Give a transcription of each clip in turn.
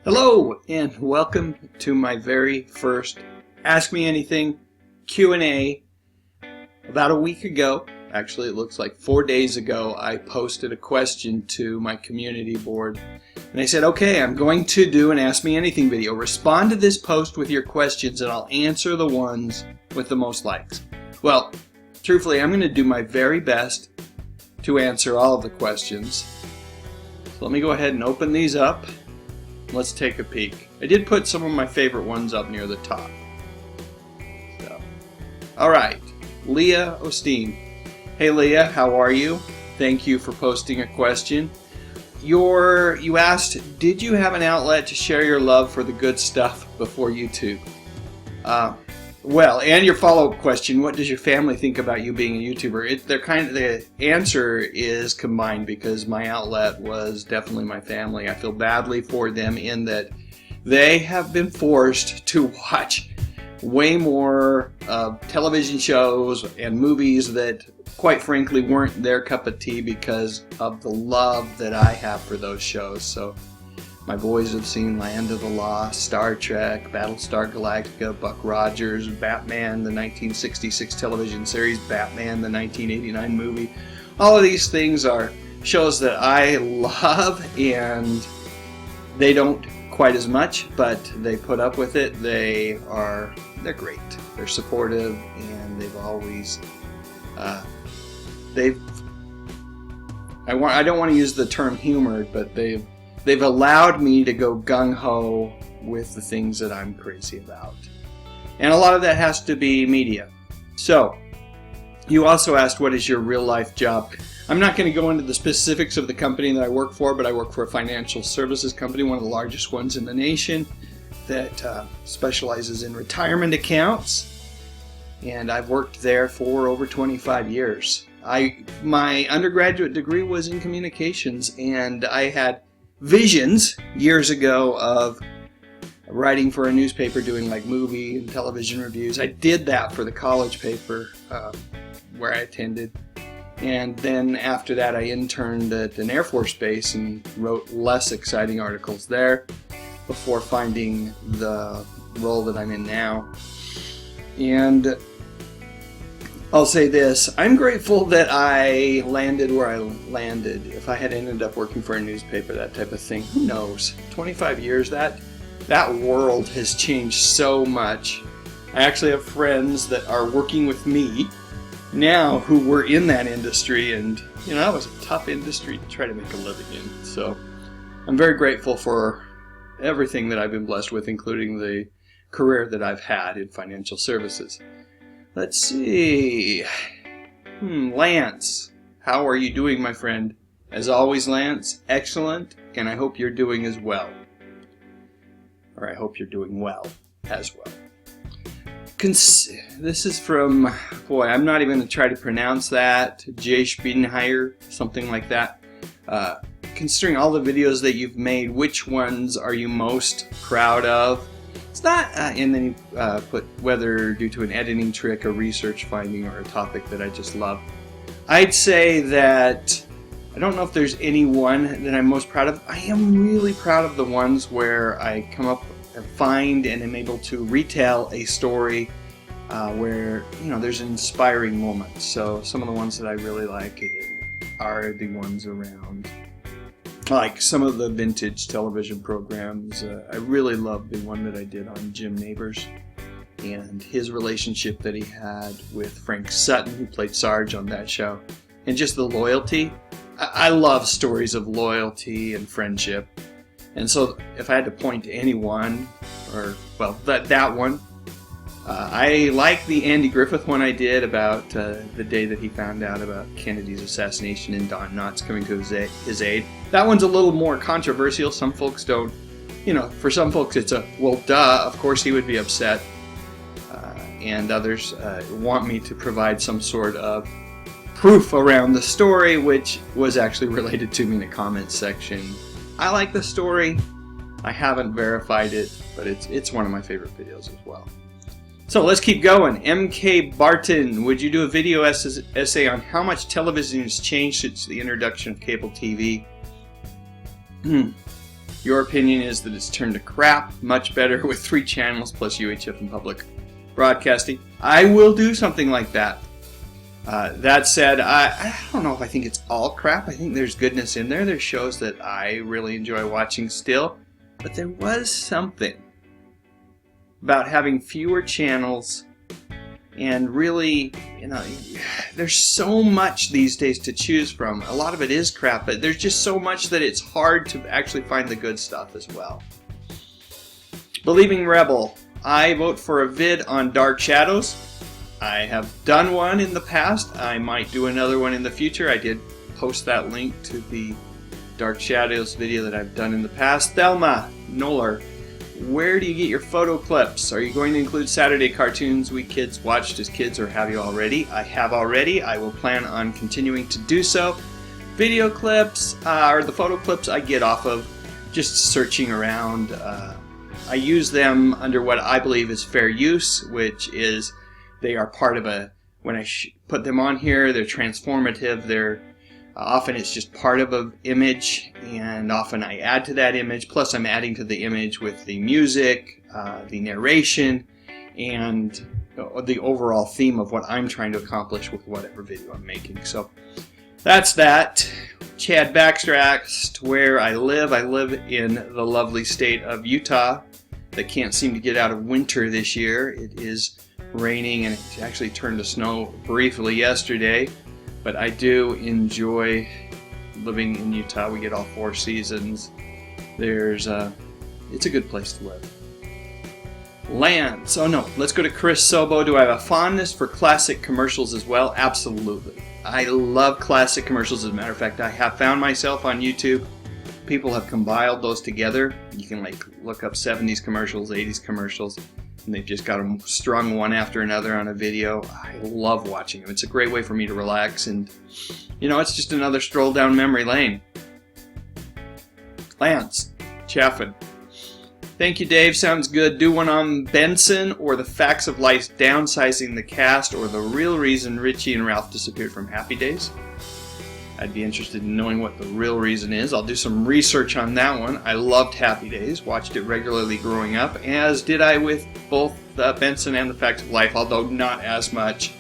Hello and welcome to my very first Ask Me Anything Q&A. About a week ago, actually it looks like 4 days ago, I posted a question to my community board and I said, okay, I'm going to do an Ask Me Anything video. Respond to this post with your questions and I'll answer the ones with the most likes. Well, truthfully, I'm going to do my very best to answer all of the questions. So let me go ahead and open these up. Let's take a peek. I did put some of my favorite ones up near the top. Alright, Lia Osteen. Hey Lia, how are you? Thank you for posting a question. You asked, did you have an outlet to share your love for the good stuff before YouTube? Well, and your follow-up question, what does your family think about you being a YouTuber? The answer is combined because my outlet was definitely my family. I feel badly for them in that they have been forced to watch way more television shows and movies that, quite frankly, weren't their cup of tea because of the love that I have for those shows. So my boys have seen Land of the Lost, Star Trek, Battlestar Galactica, Buck Rogers, Batman, the 1966 television series, Batman, the 1989 movie. All of these things are shows that I love, and they don't quite as much, but they put up with it. They're great. They're supportive, and they've always I don't want to use the term humored, but they've allowed me to go gung-ho with the things that I'm crazy about. And a lot of that has to be media. So, you also asked, what is your real-life job? I'm not going to go into the specifics of the company that I work for, but I work for a financial services company, one of the largest ones in the nation, that specializes in retirement accounts. And I've worked there for over 25 years. My undergraduate degree was in communications, and I had visions years ago of writing for a newspaper, doing like movie and television reviews. I did that for the college paper where I attended, and then after that I interned at an Air Force base and wrote less exciting articles there before finding the role that I'm in now. And I'll say this, I'm grateful that I landed where I landed. If I had ended up working for a newspaper, that type of thing, who knows? 25 years, that world has changed so much. I actually have friends that are working with me now who were in that industry, and that was a tough industry to try to make a living in. So I'm very grateful for everything that I've been blessed with, including the career that I've had in financial services. Let's see. Lance, how are you doing, my friend? As always, Lance, excellent, and I hope you're doing as well. Or I hope you're doing well as well. This is from, I'm not even going to try to pronounce that, Jay Spiedenheier, something like that. Considering all the videos that you've made, which ones are you most proud of? It's not, and then you put whether due to an editing trick, a research finding, or a topic that I just love. I'd say that I don't know if there's any one that I'm most proud of. I am really proud of the ones where I come up and find and am able to retell a story where there's an inspiring moment. So some of the ones that I really like are the ones around, like some of the vintage television programs. I really love the one that I did on Jim Neighbors and his relationship that he had with Frank Sutton, who played Sarge on that show, and just the loyalty. I love stories of loyalty and friendship, and so if I had to point to any one, that one, I like the Andy Griffith one I did about the day that he found out about Kennedy's assassination and Don Knotts coming to his aid. That one's a little more controversial. Some folks don't, for some folks it's well, duh, of course he would be upset. And others want me to provide some sort of proof around the story, which was actually related to me in the comments section. I like the story. I haven't verified it, but it's one of my favorite videos as well. So let's keep going. MK Barton, would you do a video essay on how much television has changed since the introduction of cable TV? Your opinion is that it's turned to crap, much better with 3 channels plus UHF and public broadcasting. I will do something like that. That said, I don't know if I think it's all crap. I think there's goodness in there. There's shows that I really enjoy watching still. But there was something about having fewer channels and really, there's so much these days to choose from. A lot of it is crap, but there's just so much that it's hard to actually find the good stuff as well. Believing Rebel. I vote for a vid on Dark Shadows. I have done one in the past. I might do another one in the future. I did post that link to the Dark Shadows video that I've done in the past. Thelma Noller, where do you get your photo clips? Are you going to include Saturday cartoons we kids watched as kids, or have you already? I have already. I will plan on continuing to do so. Video clips, or the photo clips I get off of just searching around. I use them under what I believe is fair use, which is they are part of when I put them on here, they're transformative. They're often it's just part of an image, and often I add to that image. Plus I'm adding to the image with the music, the narration, and the overall theme of what I'm trying to accomplish with whatever video I'm making. So that's that. Chad Baxter asked where I live. I live in the lovely state of Utah that can't seem to get out of winter this year. It is raining, and it actually turned to snow briefly yesterday, but I do enjoy living in Utah. We get all 4 seasons. It's a good place to live. Lance, let's go to Chris Sobo. Do I have a fondness for classic commercials as well? Absolutely. I love classic commercials. As a matter of fact, I have found myself on YouTube. People have compiled those together. You can look up 70s commercials, 80s commercials, and they've just got them strung one after another on a video. I love watching them. It's a great way for me to relax, and it's just another stroll down memory lane. Lance Chaffin. Thank you, Dave. Sounds good. Do one on Benson or the Facts of Life downsizing the cast, or the real reason Richie and Ralph disappeared from Happy Days. I'd be interested in knowing what the real reason is. I'll do some research on that one. I loved Happy Days, watched it regularly growing up, as did I with both Benson and the Facts of Life, although not as much.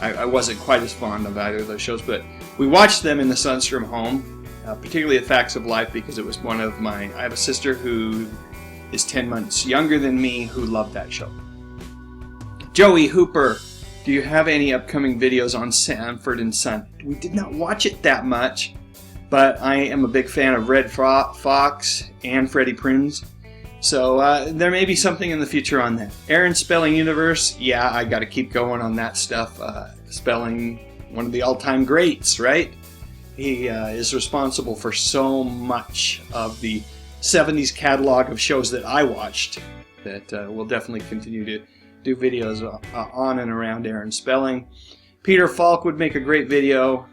I wasn't quite as fond of either of those shows, but we watched them in the Sundstrom home, particularly the Facts of Life, because it was one of I have a sister who is 10 months younger than me who loved that show. Joey Hooper. Do you have any upcoming videos on Sanford and Son? We did not watch it that much, but I am a big fan of Red Fox and Freddie Prinze. So there may be something in the future on that. Aaron Spelling Universe, yeah, I got to keep going on that stuff. Spelling, one of the all-time greats, right? He is responsible for so much of the 70s catalog of shows that I watched that we'll definitely continue to do videos on and around Aaron Spelling. Peter Falk would make a great video.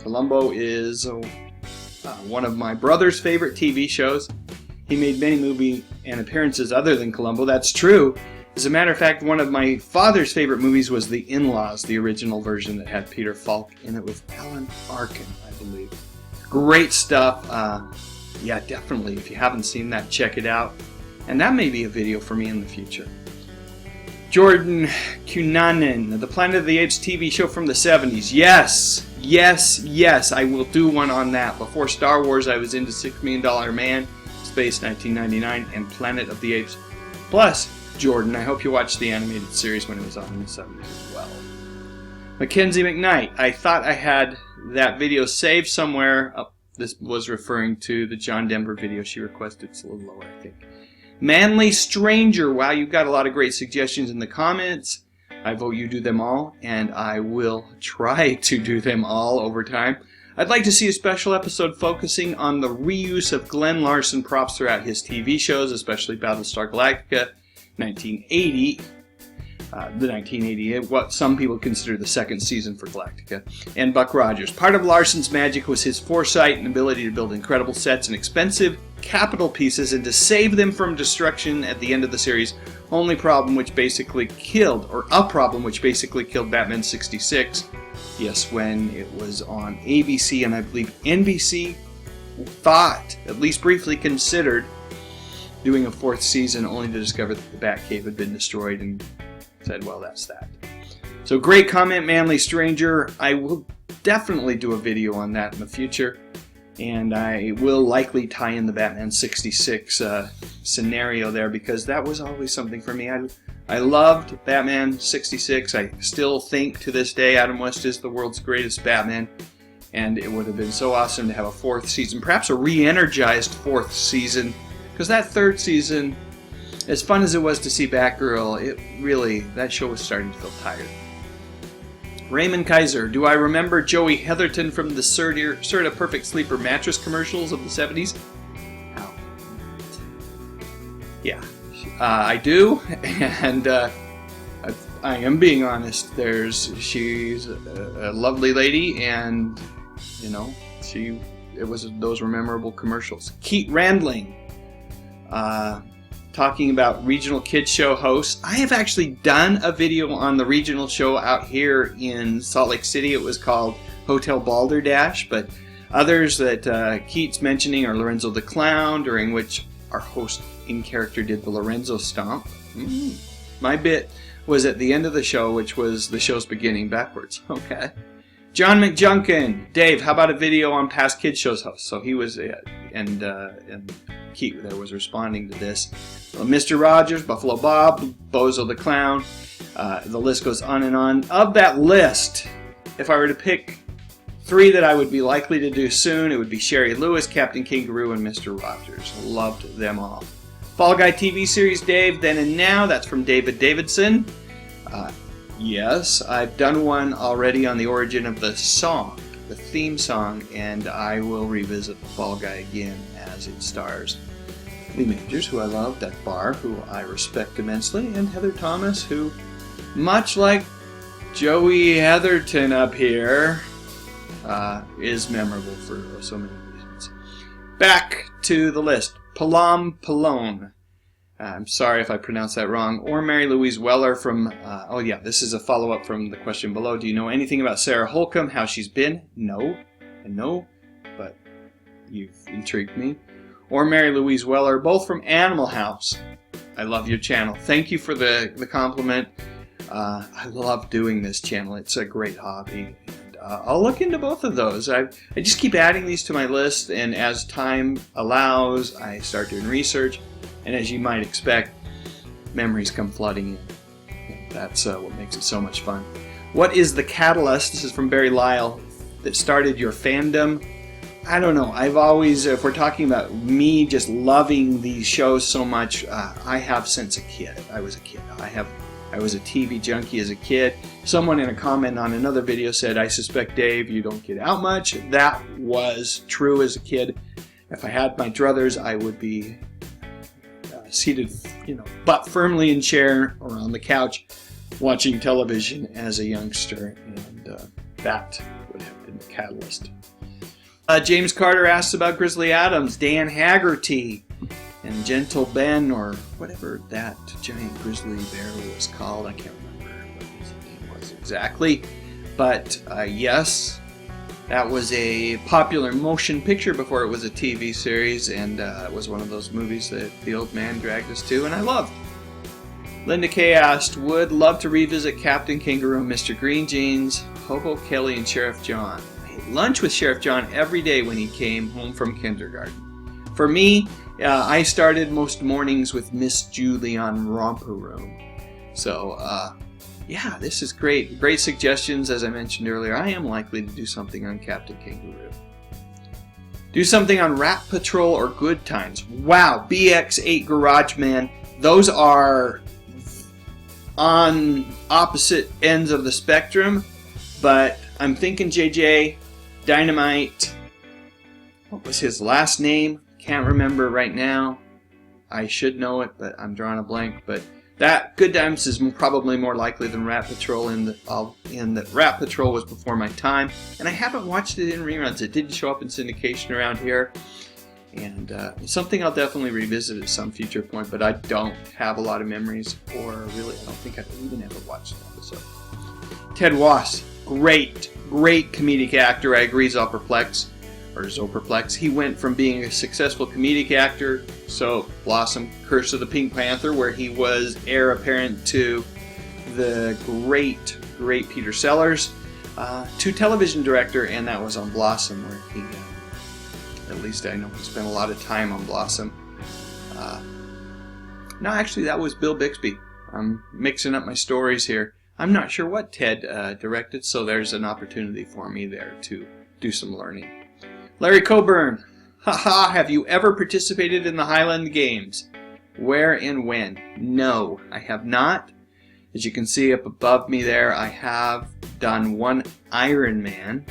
Columbo is one of my brother's favorite TV shows. He made many movie and appearances other than Columbo. That's true. As a matter of fact, one of my father's favorite movies was The In-Laws, the original version that had Peter Falk in it with Alan Arkin, I believe. Great stuff. Yeah, definitely. If you haven't seen that, check it out. And that may be a video for me in the future. Jordan Cunanan, the Planet of the Apes TV show from the 70s. Yes, I will do one on that. Before Star Wars, I was into $6 Million Man, Space 1999, and Planet of the Apes. Plus, Jordan, I hope you watched the animated series when it was on in the 70s as well. Mackenzie McKnight, I thought I had that video saved somewhere. Oh, this was referring to the John Denver video she requested. It's a little lower, I think. Manly Stranger. Wow, you've got a lot of great suggestions in the comments. I vote you do them all, and I will try to do them all over time. I'd like to see a special episode focusing on the reuse of Glenn Larson props throughout his TV shows, especially Battlestar Galactica 1980. The 1980, what some people consider the second season for Galactica, and Buck Rogers. Part of Larson's magic was his foresight and ability to build incredible sets and expensive capital pieces and to save them from destruction at the end of the series. A problem which basically killed Batman 66. Yes, when it was on ABC and I believe NBC. thought, at least briefly considered, doing a 4th season, only to discover that the Batcave had been destroyed, and said, well, that's that. So great comment, Manly Stranger. I will definitely do a video on that in the future, and I will likely tie in the Batman 66 scenario there, because that was always something for me. I loved Batman 66. I still think to this day Adam West is the world's greatest Batman, and it would have been so awesome to have a 4th season, perhaps a re-energized 4th season, because that 3rd season, as fun as it was to see Batgirl, that show was starting to feel tired. Raymond Kaiser, do I remember Joey Heatherton from the Serta Perfect Sleeper mattress commercials of the 70s? Oh. Yeah, I do, and I am being honest. She's a lovely lady, and it was those were memorable commercials. Keith Randling, talking about regional kids show hosts. I have actually done a video on the regional show out here in Salt Lake City. It was called Hotel Balderdash, but others that Keith's mentioning are Lorenzo the Clown, during which our host in character did the Lorenzo Stomp. My bit was at the end of the show, which was the show's beginning backwards. Okay. John McJunkin, Dave, how about a video on past kids shows hosts? So he was, and Keith there was responding to this. Mr. Rogers, Buffalo Bob, Bozo the Clown, the list goes on and on. Of that list, if I were to pick 3 that I would be likely to do soon, it would be Sherry Lewis, Captain Kangaroo, and Mr. Rogers. Loved them all. Fall Guy TV series, Dave, Then and Now, that's from David Davidson. Yes, I've done one already on the origin of the song, the theme song, and I will revisit the Fall Guy again as it stars Lee Majors, who I love, Doug Barr, who I respect immensely, and Heather Thomas, who, much like Joey Heatherton up here, is memorable for so many reasons. Back to the list. Palam Palone. I'm sorry if I pronounced that wrong. Or Mary Louise Weller from, this is a follow-up from the question below. Do you know anything about Sarah Holcomb, how she's been? No, but you've intrigued me. Or Mary Louise Weller, both from Animal House. I love your channel. Thank you for the compliment. I love doing this channel. It's a great hobby. And I'll look into both of those. I just keep adding these to my list, and as time allows, I start doing research. And as you might expect, memories come flooding in. That's what makes it so much fun. What is the catalyst, this is from Barry Lyle, that started your fandom? I don't know. I've always, if we're talking about me just loving these shows so much, I have since a kid. I was a kid. I was a TV junkie as a kid. Someone in a comment on another video said, I suspect, Dave, you don't get out much. That was true as a kid. If I had my druthers, I would be seated, butt firmly in chair or on the couch watching television as a youngster, and that would have been the catalyst. James Carter asks about Grizzly Adams, Dan Haggerty, and Gentle Ben, or whatever that giant grizzly bear was called. I can't remember what his name was exactly, but yes, that was a popular motion picture before it was a TV series, and it was one of those movies that the old man dragged us to, and I loved. Linda Kay asked, would love to revisit Captain Kangaroo, Mr. Green Jeans, Hobo Kelly, and Sheriff John. I ate lunch with Sheriff John every day when he came home from kindergarten. For me, I started most mornings with Miss Julie on Romper Room. So, yeah, this is great. Great suggestions. As I mentioned earlier, I am likely to do something on Captain Kangaroo. Do something on Rat Patrol or Good Times. Wow, BX8 Garage Man. Those are on opposite ends of the spectrum, but I'm thinking JJ Dynamite. What was his last name? Can't remember right now. I should know it, but I'm drawing a blank. But that Good Times is probably more likely than Rat Patrol, in that Rat Patrol was before my time, and I haven't watched it in reruns. It didn't show up in syndication around here, and it's something I'll definitely revisit at some future point, but I don't have a lot of memories, or really I don't think I've even ever watched an episode. Ted Wass, great comedic actor. I agree, Zopperplex. or Zoperplex. He went from being a successful comedic actor, so Blossom, Curse of the Pink Panther, where he was heir apparent to the great Peter Sellers, to television director, and that was on Blossom, where he, at least I know, he spent a lot of time on Blossom. No, actually, that was Bill Bixby. I'm mixing up my stories here. I'm not sure what Ted directed, so there's an opportunity for me there to do some learning. Larry Coburn. Haha, have you ever participated in the Highland Games? Where and when? No, I have not. As you can see up above me there, I have done one Ironman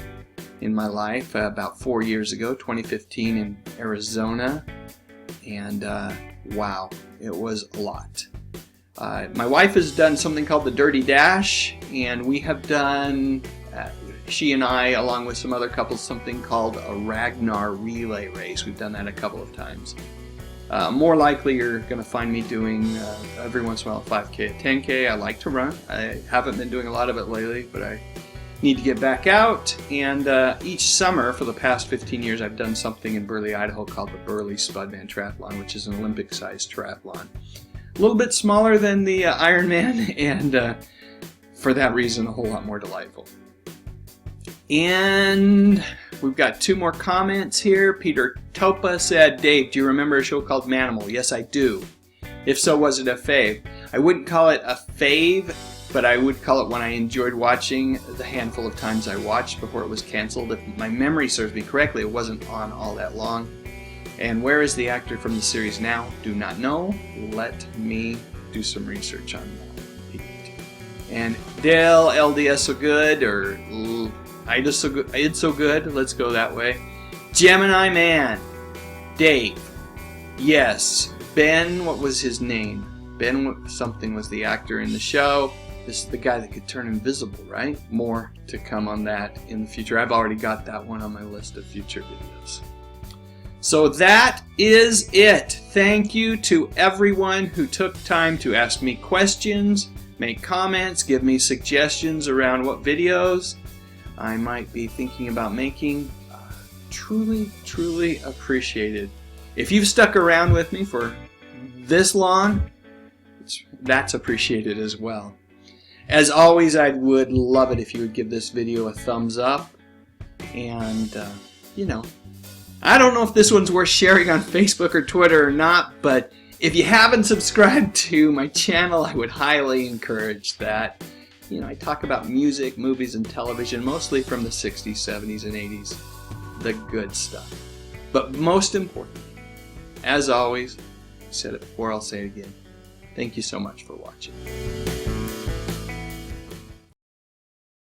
in my life about 4 years ago, 2015 in Arizona. And wow, it was a lot. My wife has done something called the Dirty Dash, and we have done, she and I, along with some other couples, something called a Ragnar relay race. We've done that a couple of times. More likely you're going to find me doing every once in a while a 5K, a 10K. I like to run. I haven't been doing a lot of it lately, but I need to get back out. And each summer for the past 15 years I've done something in Burley, Idaho called the Burley Spudman Triathlon, which is an Olympic-sized triathlon. A little bit smaller than the Ironman, and for that reason a whole lot more delightful. And we've got 2 more comments here. Peter Topa said, Dave, do you remember a show called Manimal? Yes, I do. If so, was it a fave? I wouldn't call it a fave, but I would call it one I enjoyed watching the handful of times I watched before it was canceled. If my memory serves me correctly, it wasn't on all that long. And where is the actor from the series now? Do not know. Let me do some research on that. And Dale, LDS so good, or Ida so good, Id so good, let's go that way. Gemini Man, Dave, yes. Ben, what was his name? Ben something was the actor in the show. This is the guy that could turn invisible, right? More to come on that in the future. I've already got that one on my list of future videos. So that is it. Thank you to everyone who took time to ask me questions, make comments, give me suggestions around what videos I might be thinking about making. Truly appreciated. If you've stuck around with me for this long, that's appreciated as well. As always, I would love it if you would give this video a thumbs up. And, I don't know if this one's worth sharing on Facebook or Twitter or not, but if you haven't subscribed to my channel, I would highly encourage that. I talk about music, movies, and television, mostly from the 60s, 70s, and 80s. The good stuff. But most importantly, as always, I said it before, I'll say it again. Thank you so much for watching.